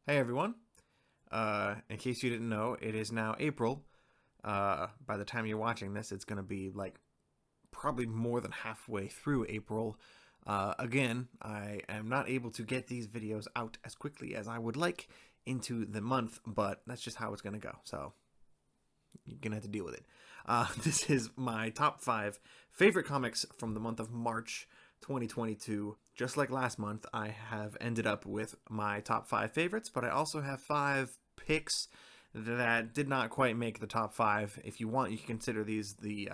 Hey everyone. In case you didn't know, it is now April. By the time you're watching this, it's going to be like probably more than halfway through April. Again, I am not able to get these videos out as quickly as I would like into the month, but that's just how it's going to go. So you're going to have to deal with it. This is my top 5 favorite comics from the month of March 2022. Just like last month, I have ended up with my top 5 favorites, but I also have 5 picks that did not quite make the top 5. If you want, you can consider these the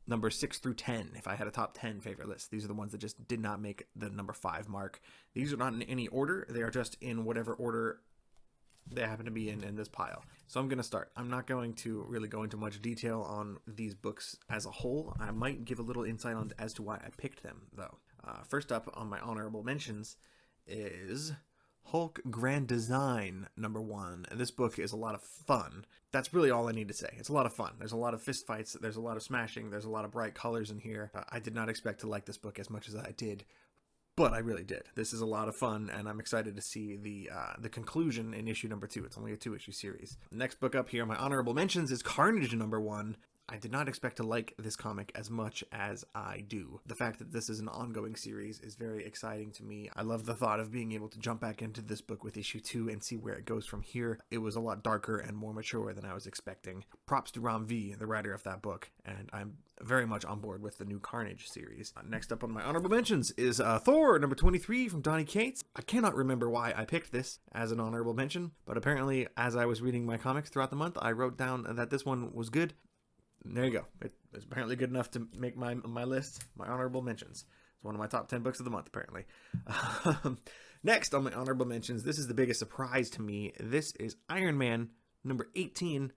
number 6 through 10. If I had a top 10 favorite list, these are the ones that just did not make the number 5 mark. These are not in any order, they are just in whatever order they happen to be in this pile. So I'm going to start. I'm not going to really go into much detail on these books as a whole. I might give a little insight on as to why I picked them, though. First up on my honorable mentions is Hulk Grand Design #1. This book is a lot of fun. That's really all I need to say. It's a lot of fun. There's a lot of fist fights. There's a lot of smashing. There's a lot of bright colors in here. I did not expect to like this book as much as I did, but I really did. This is a lot of fun, and I'm excited to see the conclusion in issue #2. It's only a 2-issue series. Next book up here, my honorable mentions, is Carnage #1. I did not expect to like this comic as much as I do. The fact that this is an ongoing series is very exciting to me. I love the thought of being able to jump back into this book with issue 2 and see where it goes from here. It was a lot darker and more mature than I was expecting. Props to Ram V, the writer of that book, and I'm very much on board with the new Carnage series. Next up on my honorable mentions is Thor #23 from Donny Cates. I cannot remember why I picked this as an honorable mention, but apparently as I was reading my comics throughout the month, I wrote down that this one was good. There you go. It's apparently good enough to make my list, my honorable mentions. It's one of my top 10 books of the month, apparently. Next on my honorable mentions, this is the biggest surprise to me. This is Iron Man #18.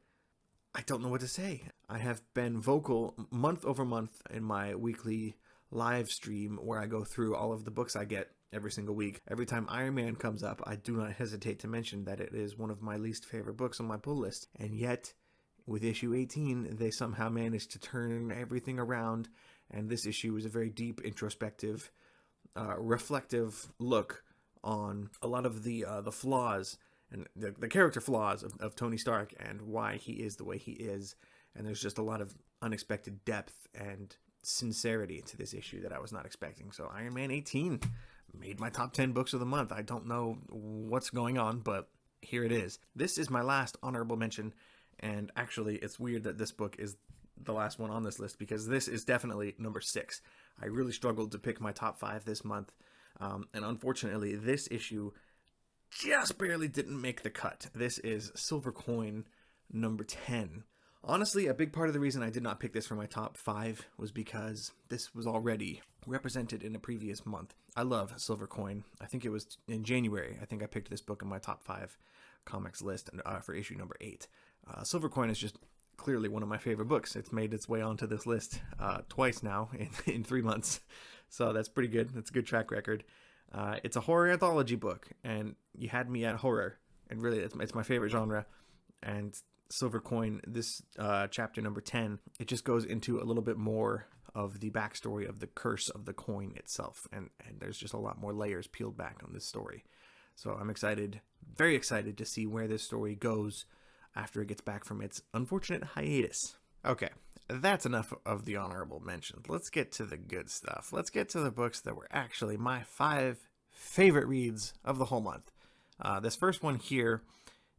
I don't know what to say. I have been vocal month over month in my weekly live stream where I go through all of the books I get every single week. Every time Iron Man comes up, I do not hesitate to mention that it is one of my least favorite books on my pull list. And yet, with issue 18, they somehow managed to turn everything around, and this issue is a very deep, introspective, reflective look on a lot of the flaws and the character flaws of Tony Stark and why he is the way he is. And there's just a lot of unexpected depth and sincerity to this issue that I was not expecting. So Iron Man 18 made my top 10 books of the month. I don't know what's going on, but here it is. This is my last honorable mention. And actually, it's weird that this book is the last one on this list because this is definitely number 6. I really struggled to pick my top 5 this month. And unfortunately, this issue just barely didn't make the cut. This is Silver Coin #10. Honestly, a big part of the reason I did not pick this for my top 5 was because this was already represented in a previous month. I love Silver Coin. I think it was in January. I think I picked this book in my top 5 comics list for issue #8. Silver Coin is just clearly one of my favorite books. It's made its way onto this list twice now in 3 months. So that's pretty good. That's a good track record. It's a horror anthology book, and you had me at horror. And really, it's my favorite genre. And Silver Coin, this chapter #10, it just goes into a little bit more of the backstory of the curse of the coin itself. And there's just a lot more layers peeled back on this story. So I'm excited, very excited to see where this story goes after it gets back from its unfortunate hiatus. Okay, that's enough of the honorable mentions. Let's get to the good stuff. Let's get to the books that were actually my 5 favorite reads of the whole month. This first one here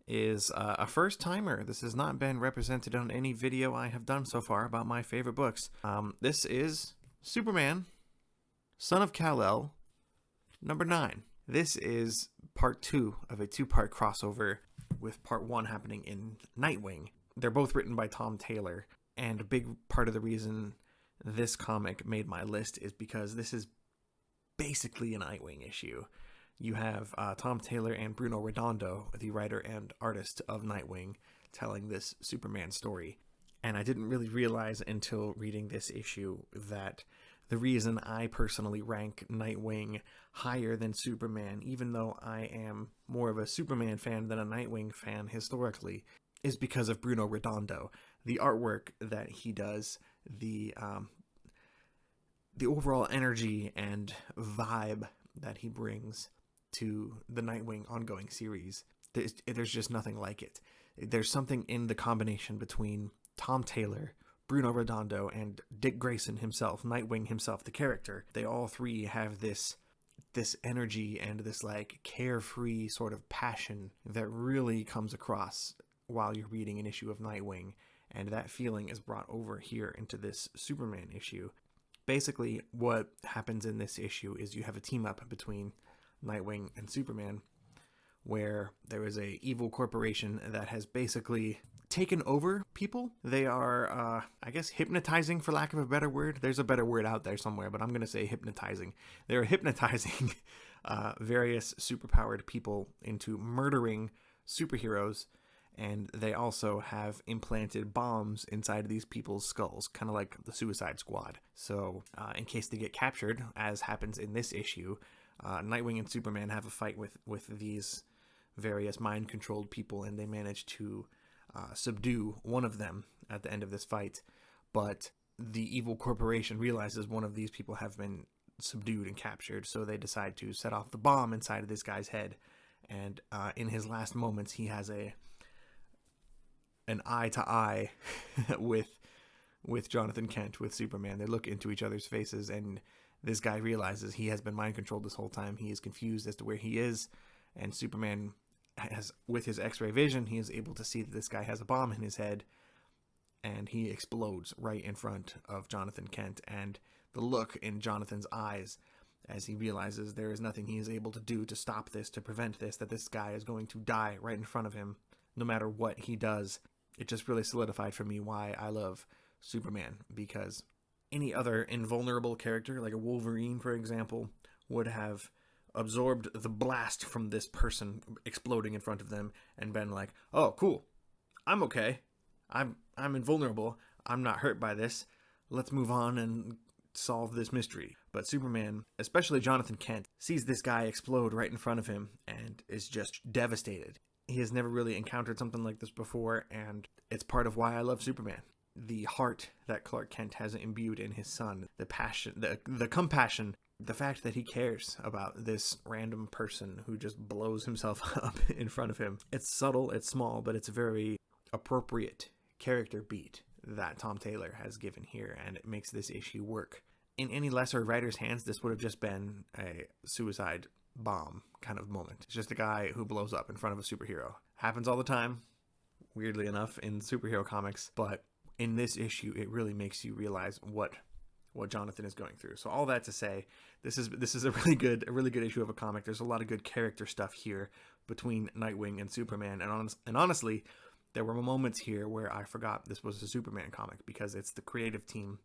is a first timer. This has not been represented on any video I have done so far about my favorite books. This is Superman, Son of Kal-El, #9. This is part 2 of a 2-part crossover with part 1 happening in Nightwing. They're both written by Tom Taylor, and a big part of the reason this comic made my list is because this is basically a Nightwing issue. You have Tom Taylor and Bruno Redondo, the writer and artist of Nightwing, telling this Superman story. And I didn't really realize until reading this issue that the reason I personally rank Nightwing higher than Superman, even though I am more of a Superman fan than a Nightwing fan historically, is because of Bruno Redondo. The artwork that he does, the overall energy and vibe that he brings to the Nightwing ongoing series. There's just nothing like it. There's something in the combination between Tom Taylor, Bruno Redondo, and Dick Grayson himself, Nightwing himself, the character. They all three have this energy and this like carefree sort of passion that really comes across while you're reading an issue of Nightwing, and that feeling is brought over here into this Superman issue. Basically, what happens in this issue is you have a team up between Nightwing and Superman, where there is a evil corporation that has basically taken over people. They are, I guess, hypnotizing, for lack of a better word. There's a better word out there somewhere, but I'm going to say hypnotizing. They're hypnotizing various superpowered people into murdering superheroes, and they also have implanted bombs inside of these people's skulls, kind of like the Suicide Squad. So in case they get captured, as happens in this issue, Nightwing and Superman have a fight with these various mind-controlled people, and they manage to subdue one of them at the end of this fight. But the evil corporation realizes one of these people have been subdued and captured, so they decide to set off the bomb inside of this guy's head. And in his last moments, he has an eye-to-eye with Jonathan Kent, with Superman. They look into each other's faces, and this guy realizes he has been mind-controlled this whole time. He is confused as to where he is, and Superman has, with his X-ray vision, he is able to see that this guy has a bomb in his head, and he explodes right in front of Jonathan Kent. And the look in Jonathan's eyes as he realizes there is nothing he is able to do to stop this, to prevent this, that this guy is going to die right in front of him no matter what he does. It just really solidified for me why I love Superman, because any other invulnerable character, like a Wolverine, for example, would have absorbed the blast from this person exploding in front of them and been like, oh, cool, I'm okay. I'm invulnerable. I'm not hurt by this. Let's move on and solve this mystery. But Superman, especially Jonathan Kent, sees this guy explode right in front of him and is just devastated. He has never really encountered something like this before, and it's part of why I love Superman. The heart that Clark Kent has imbued in his son, the passion, the compassion, the fact that he cares about this random person who just blows himself up in front of him. It's subtle, it's small, but it's a very appropriate character beat that Tom Taylor has given here, and it makes this issue work. In any lesser writer's hands, this would have just been a suicide bomb kind of moment. It's just a guy who blows up in front of a superhero. Happens all the time, weirdly enough, in superhero comics, but in this issue, it really makes you realize what Jonathan is going through. So all that to say, this is a really good issue of a comic. There's a lot of good character stuff here between Nightwing and Superman, and honestly, there were moments here where I forgot this was a Superman comic, because it's the creative team,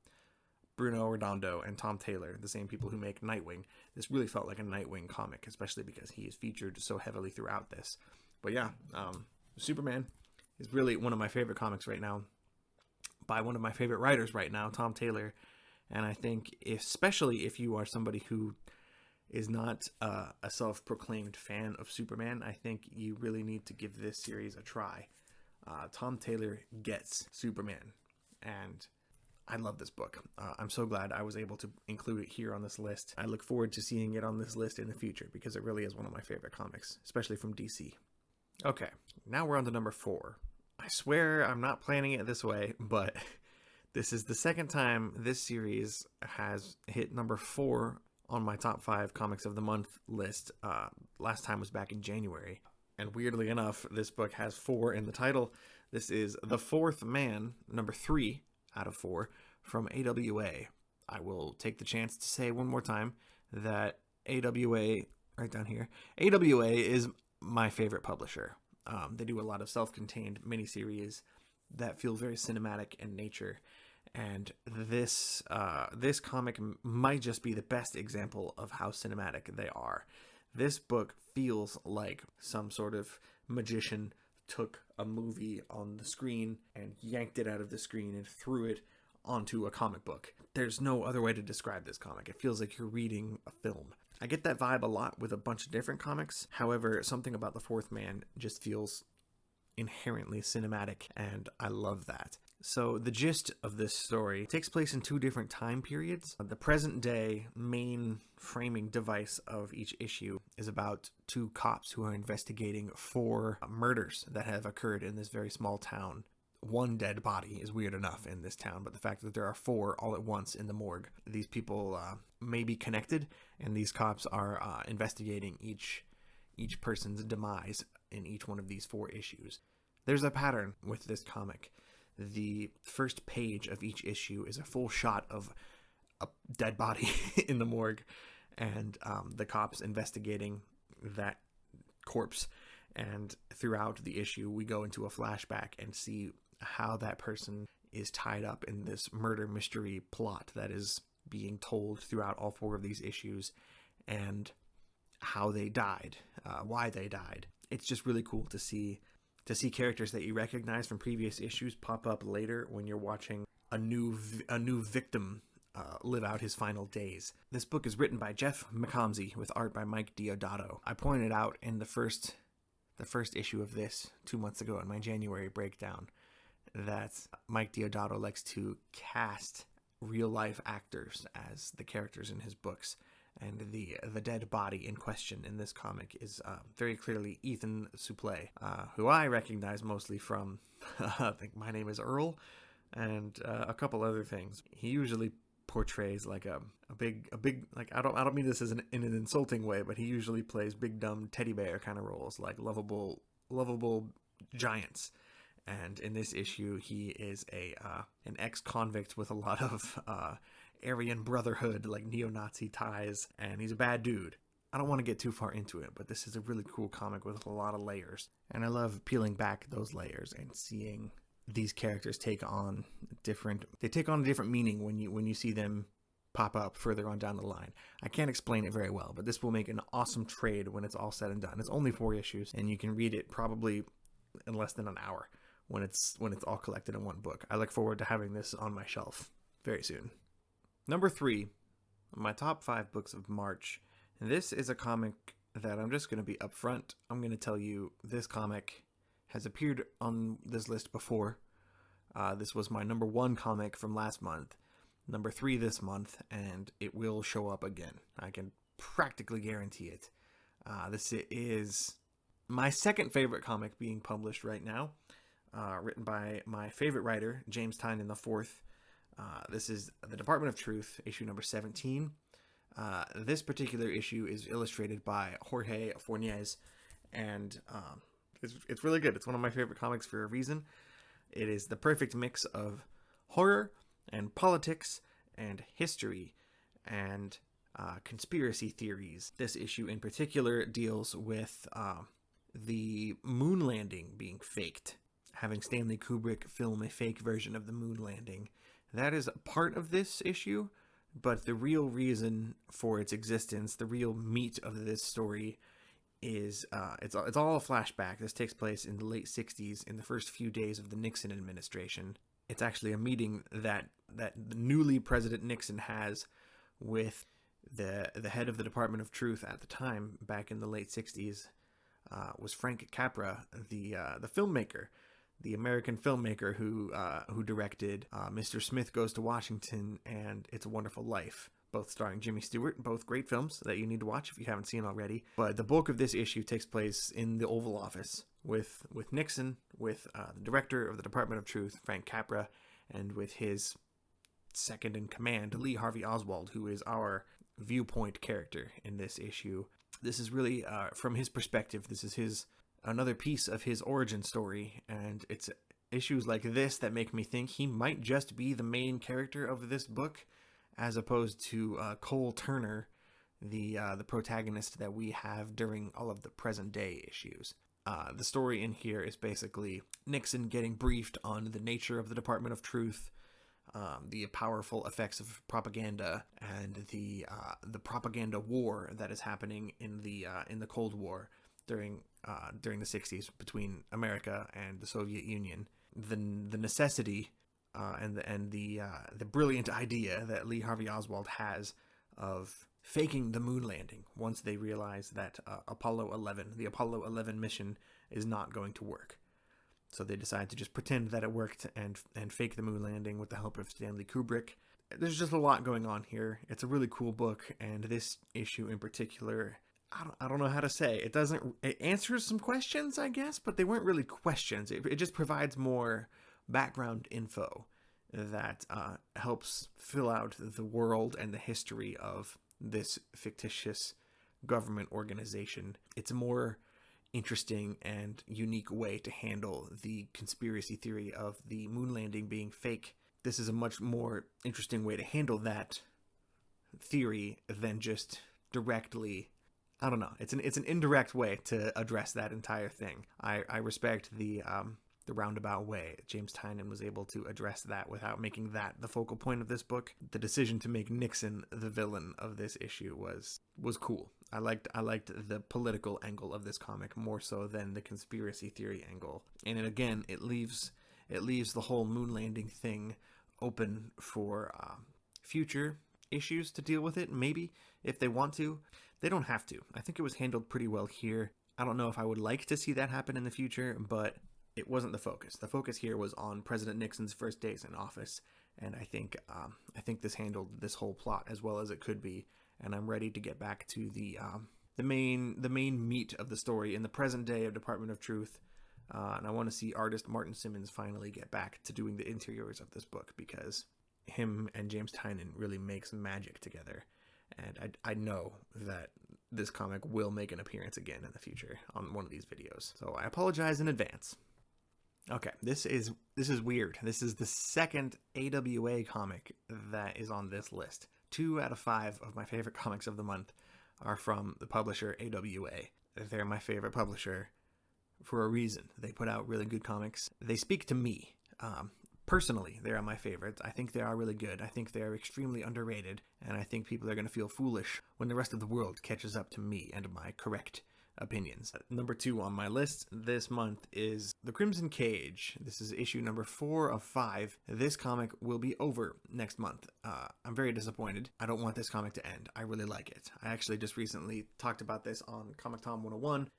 Bruno Redondo and Tom Taylor, the same people who make Nightwing. This really felt like a Nightwing comic, especially because he is featured so heavily throughout this. But yeah, Superman is really one of my favorite comics right now, by one of my favorite writers right now, Tom Taylor. And I think, especially if you are somebody who is not a self-proclaimed fan of Superman, I think you really need to give this series a try. Tom Taylor gets Superman, and I love this book. I'm so glad I was able to include it here on this list. I look forward to seeing it on this list in the future, because it really is one of my favorite comics, especially from DC. Okay, now we're on to number 4. I swear I'm not planning it this way, but this is the second time this series has hit number 4 on my top 5 comics of the month list. Last time was back in January. And weirdly enough, this book has 4 in the title. This is The Fourth Man, number 3 out of 4, from AWA. I will take the chance to say one more time that AWA, right down here, AWA is my favorite publisher. They do a lot of self-contained miniseries that feel very cinematic in nature. And this comic might just be the best example of how cinematic they are. This book feels like some sort of magician took a movie on the screen and yanked it out of the screen and threw it onto a comic book. There's no other way to describe this comic. It feels like you're reading a film. I get that vibe a lot with a bunch of different comics. However, something about The Fourth Man just feels inherently cinematic, and I love that. So the gist of this story takes place in two different time periods. The present day main framing device of each issue is about two cops who are investigating 4 murders that have occurred in this very small town. One dead body is weird enough in this town, but the fact that there are 4 all at once in the morgue, these people may be connected, and these cops are investigating each person's demise in each one of these 4 issues. There's a pattern with this comic. The first page of each issue is a full shot of a dead body in the morgue, and the cops investigating that corpse. And throughout the issue, we go into a flashback and see how that person is tied up in this murder mystery plot that is being told throughout all 4 of these issues, and how they died, why they died. It's just really cool to see characters that you recognize from previous issues pop up later when you're watching a new victim live out his final days. This book is written by Jeff McComsey with art by Mike Deodato. I pointed out in the first issue of this 2 months ago in my January breakdown that Mike Deodato likes to cast real life actors as the characters in his books. And the dead body in question in this comic is very clearly Ethan Suplee, who I recognize mostly from I think My Name is Earl and a couple other things. He usually portrays like a big like I don't mean this as in an insulting way, but he usually plays big dumb teddy bear kind of roles, like lovable giants. And in this issue, he is an ex-convict with a lot of Aryan Brotherhood, like neo-Nazi ties, and he's a bad dude. I don't want to get too far into it, but this is a really cool comic with a lot of layers, and I love peeling back those layers and seeing these characters take on a different meaning when you see them pop up further on down the line. I can't explain it very well, but this will make an awesome trade when it's all said and done. It's only 4 issues, and you can read it probably in less than an hour when it's all collected in one book. I look forward to having this on my shelf very soon. Number 3, my top 5 books of March. This is a comic that I'm just going to be upfront. I'm going to tell you this comic has appeared on this list before. This was my number 1 comic from last month, number 3 this month, and it will show up again. I can practically guarantee it. This is my second favorite comic being published right now, written by my favorite writer, James Tynion IV. This is The Department of Truth, issue number 17. This particular issue is illustrated by Jorge Fornes, and it's really good. It's one of my favorite comics for a reason. It is the perfect mix of horror and politics and history and conspiracy theories. This issue in particular deals with the moon landing being faked, having Stanley Kubrick film a fake version of the moon landing. That is part of this issue, but the real reason for its existence, the real meat of this story, is it's all a flashback. This takes place in the late 60s, in the first few days of the Nixon administration. It's actually a meeting that the newly President Nixon has with the head of the Department of Truth at the time, back in the late 60s, was Frank Capra, the filmmaker. The American filmmaker who directed Mr. Smith Goes to Washington and It's a Wonderful Life, both starring Jimmy Stewart, both great films that you need to watch if you haven't seen already. But the bulk of this issue takes place in the Oval Office with Nixon, with the director of the Department of Truth, Frank Capra, and with his second in command, Lee Harvey Oswald, who is our viewpoint character in this issue. This is really, from his perspective, this is another piece of his origin story, and it's issues like this that make me think he might just be the main character of this book, as opposed to Cole Turner, the protagonist that we have during all of the present day issues. The story in here is basically Nixon getting briefed on the nature of the Department of Truth, the powerful effects of propaganda, and the propaganda war that is happening in the Cold War during the 60s between America and the Soviet Union. The necessity and the brilliant idea that Lee Harvey Oswald has of faking the moon landing once they realize that the Apollo 11 mission is not going to work. So they decided to just pretend that it worked and fake the moon landing with the help of Stanley Kubrick. There's just a lot going on here. It's a really cool book, and this issue in particular, I don't know how to say. It answers some questions, I guess, but they weren't really questions. It just provides more background info that helps fill out the world and the history of this fictitious government organization. It's a more interesting and unique way to handle the conspiracy theory of the moon landing being fake. This is a much more interesting way to handle that theory than just directly. I don't know. It's an indirect way to address that entire thing. I respect the roundabout way James Tynion was able to address that without making that the focal point of this book. The decision to make Nixon the villain of this issue was cool. I liked the political angle of this comic more so than the conspiracy theory angle. And again, it leaves the whole moon landing thing open for future issues to deal with it, maybe, if they want to. They don't have to. I think it was handled pretty well here. I don't know if I would like to see that happen in the future, but it wasn't the focus. The focus here was on President Nixon's first days in office, and I think this handled this whole plot as well as it could be, and I'm ready to get back to the main meat of the story in the present day of Department of Truth. And I want to see artist Martin Simmons finally get back to doing the interiors of this book, because him and James Tynion really makes magic together. And I know that this comic will make an appearance again in the future on one of these videos. So I apologize in advance. Okay, this is weird. This is the second AWA comic that is on this list. 2 out of 5 of my favorite comics of the month are from the publisher AWA. They're my favorite publisher for a reason. They put out really good comics. They speak to me. Personally, they are my favorites. I think they are really good. I think they are extremely underrated, and I think people are going to feel foolish when the rest of the world catches up to me and my correct opinions. Number 2 on my list this month is The Crimson Cage. This is issue number 4 of 5. This comic will be over next month. I'm very disappointed. I don't want this comic to end. I really like it. I actually just recently talked about this on Comic Tom 101.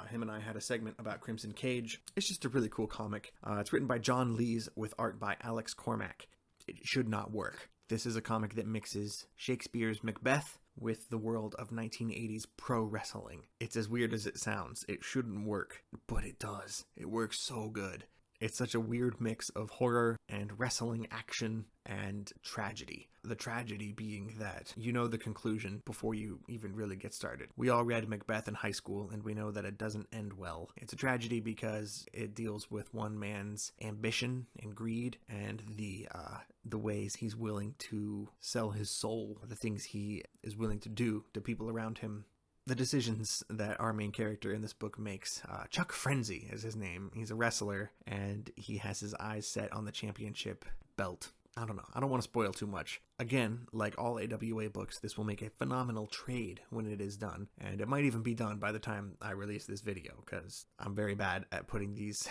Him and I had a segment about Crimson Cage. It's just a really cool comic. It's written by John Lees with art by Alex Cormack. It should not work. This is a comic that mixes Shakespeare's Macbeth with the world of 1980s pro wrestling. It's as weird as it sounds. It shouldn't work, but it does. It works so good. It's such a weird mix of horror and wrestling action and tragedy. The tragedy being that you know the conclusion before you even really get started. We all read Macbeth in high school, and we know that it doesn't end well. It's a tragedy because it deals with one man's ambition and greed and the ways he's willing to sell his soul, the things he is willing to do to people around him. The decisions that our main character in this book makes. Chuck Frenzy is his name. He's a wrestler, and he has his eyes set on the championship belt. I don't know. I don't want to spoil too much. Again, like all AWA books, this will make a phenomenal trade when it is done. And it might even be done by the time I release this video, because I'm very bad at putting these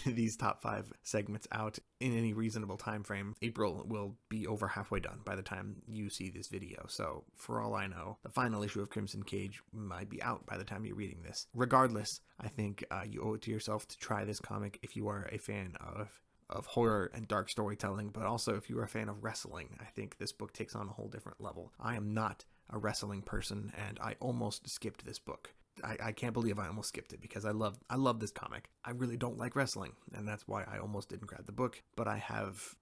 these top 5 segments out in any reasonable time frame. April will be over halfway done by the time you see this video. So for all I know, the final issue of Crimson Cage might be out by the time you're reading this. Regardless, I think you owe it to yourself to try this comic if you are a fan of horror and dark storytelling, but also if you're a fan of wrestling. I think this book takes on a whole different level. I am not a wrestling person, and I almost skipped this book. I can't believe I almost skipped it, because I love this comic. I really don't like wrestling, and that's why I almost didn't grab the book, but I have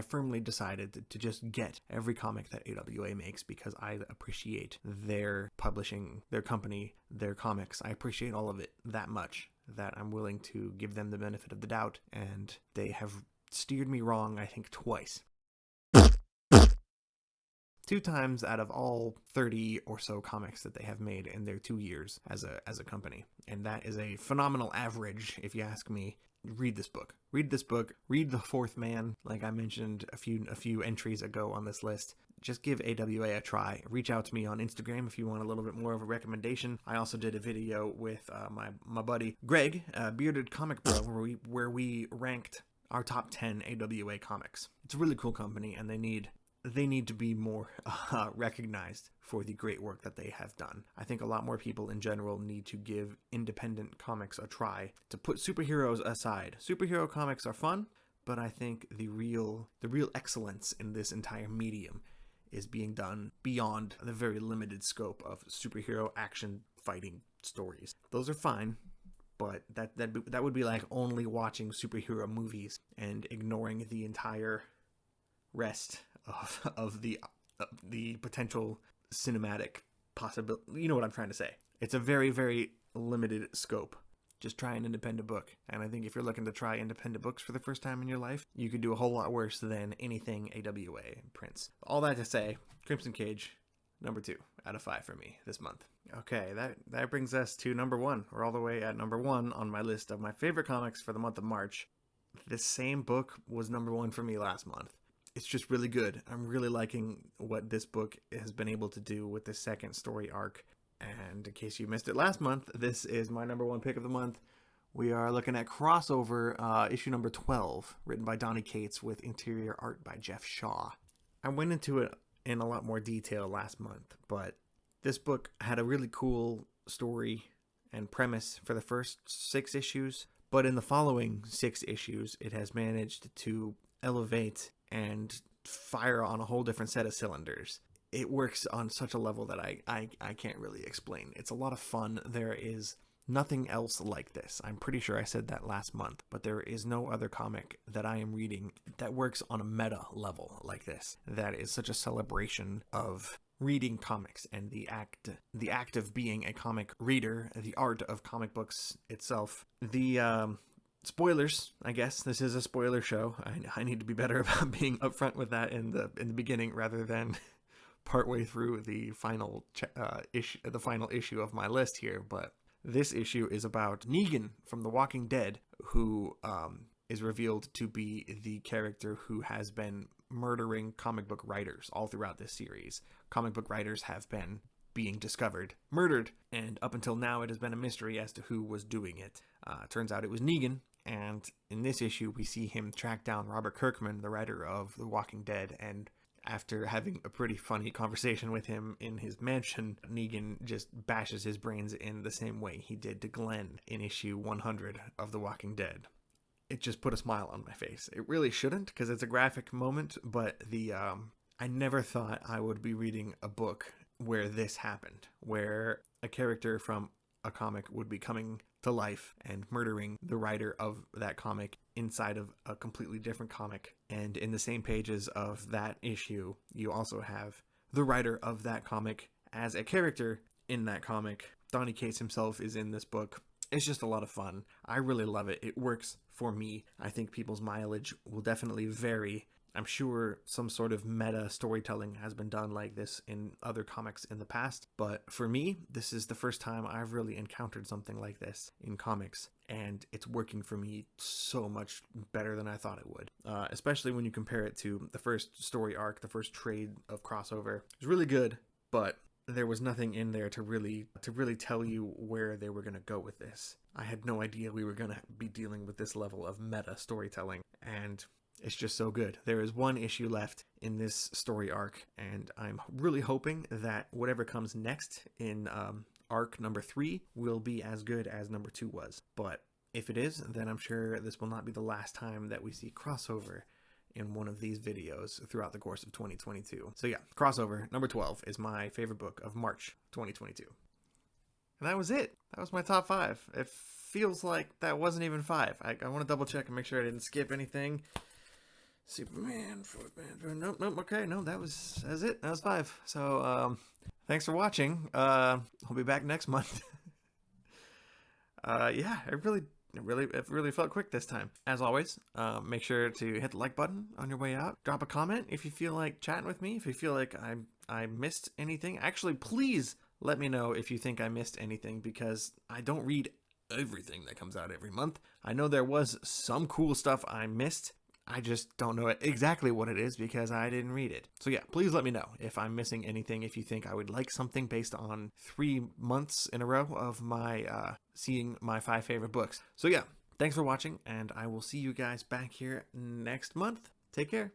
firmly decided to just get every comic that AWA makes, because I appreciate their publishing, their company, their comics. I appreciate all of it that much that I'm willing to give them the benefit of the doubt, and they have steered me wrong, I think, twice. 2 times out of all 30 or so comics that they have made in their 2 years as a company. And that is a phenomenal average, if you ask me. Read this book. Read this book. Read The Fourth Man, like I mentioned a few entries ago on this list. Just give AWA a try. Reach out to me on Instagram if you want a little bit more of a recommendation. I also did a video with my buddy Greg, Bearded Comic Bro, where we ranked our top 10 AWA comics. It's a really cool company, and they need to be more recognized for the great work that they have done. I think a lot more people in general need to give independent comics a try, to put superheroes aside. Superhero comics are fun, but I think the real excellence in this entire medium is being done beyond the very limited scope of superhero action fighting stories. Those are fine, but that would be like only watching superhero movies and ignoring the entire rest of the potential cinematic possibility. You know what I'm trying to say. It's a very, very limited scope. Just try an independent book. And I think if you're looking to try independent books for the first time in your life, you could do a whole lot worse than anything AWA prints. All that to say, Crimson Cage, number 2 out of 5 for me this month. Okay, that brings us to number 1. We're all the way at number 1 on my list of my favorite comics for the month of March. This same book was number 1 for me last month. It's just really good. I'm really liking what this book has been able to do with the second story arc. And in case you missed it last month, this is my number 1 pick of the month. We are looking at Crossover, issue number 12, written by Donny Cates with interior art by Jeff Shaw. I went into it in a lot more detail last month, but this book had a really cool story and premise for the first 6 issues, but in the following 6 issues, it has managed to elevate and fire on a whole different set of cylinders. It works on such a level that I can't really explain. It's a lot of fun. There is nothing else like this. I'm pretty sure I said that last month, but there is no other comic that I am reading that works on a meta level like this. That is such a celebration of reading comics and the act of being a comic reader, the art of comic books itself. The spoilers, I guess. This is a spoiler show. I need to be better about being upfront with that in the beginning rather than partway through the final issue of my list here. But this issue is about Negan from The Walking Dead, who is revealed to be the character who has been murdering comic book writers all throughout this series. Comic book writers have been being discovered, murdered, and up until now it has been a mystery as to who was doing it. Turns out it was Negan, and in this issue we see him track down Robert Kirkman, the writer of The Walking Dead, and after having a pretty funny conversation with him in his mansion, Negan just bashes his brains in the same way he did to Glenn in issue 100 of The Walking Dead. It just put a smile on my face. It really shouldn't, because it's a graphic moment, but I never thought I would be reading a book where this happened, where a character from a comic would be coming to life and murdering the writer of that comic inside of a completely different comic. And in the same pages of that issue, you also have the writer of that comic as a character in that comic. Donny Cates himself is in this book. It's just a lot of fun. I really love it. It works for me. I think people's mileage will definitely vary. I'm sure some sort of meta storytelling has been done like this in other comics in the past, but for me, this is the first time I've really encountered something like this in comics, and it's working for me so much better than I thought it would, especially when you compare it to the first story arc, the first trade of Crossover. It was really good, but there was nothing in there to really tell you where they were going to go with this. I had no idea we were going to be dealing with this level of meta storytelling, and it's just so good. There is one issue left in this story arc, and I'm really hoping that whatever comes next in arc number 3 will be as good as number 2 was. But if it is, then I'm sure this will not be the last time that we see Crossover in one of these videos throughout the course of 2022. So yeah, Crossover number 12 is my favorite book of March 2022. And that was it. That was my top 5. It feels like that wasn't even 5. I want to double check and make sure I didn't skip anything. Superman, nope, okay, no, that's it. That was 5. So, thanks for watching. I'll be back next month. Yeah, it really felt quick this time. As always, make sure to hit the like button on your way out. Drop a comment if you feel like chatting with me. If you feel like I missed anything. Actually, please let me know if you think I missed anything, because I don't read everything that comes out every month. I know there was some cool stuff I missed. I just don't know exactly what it is because I didn't read it. So yeah, please let me know if I'm missing anything, if you think I would like something based on 3 months in a row of my seeing my 5 favorite books. So yeah, thanks for watching, and I will see you guys back here next month. Take care.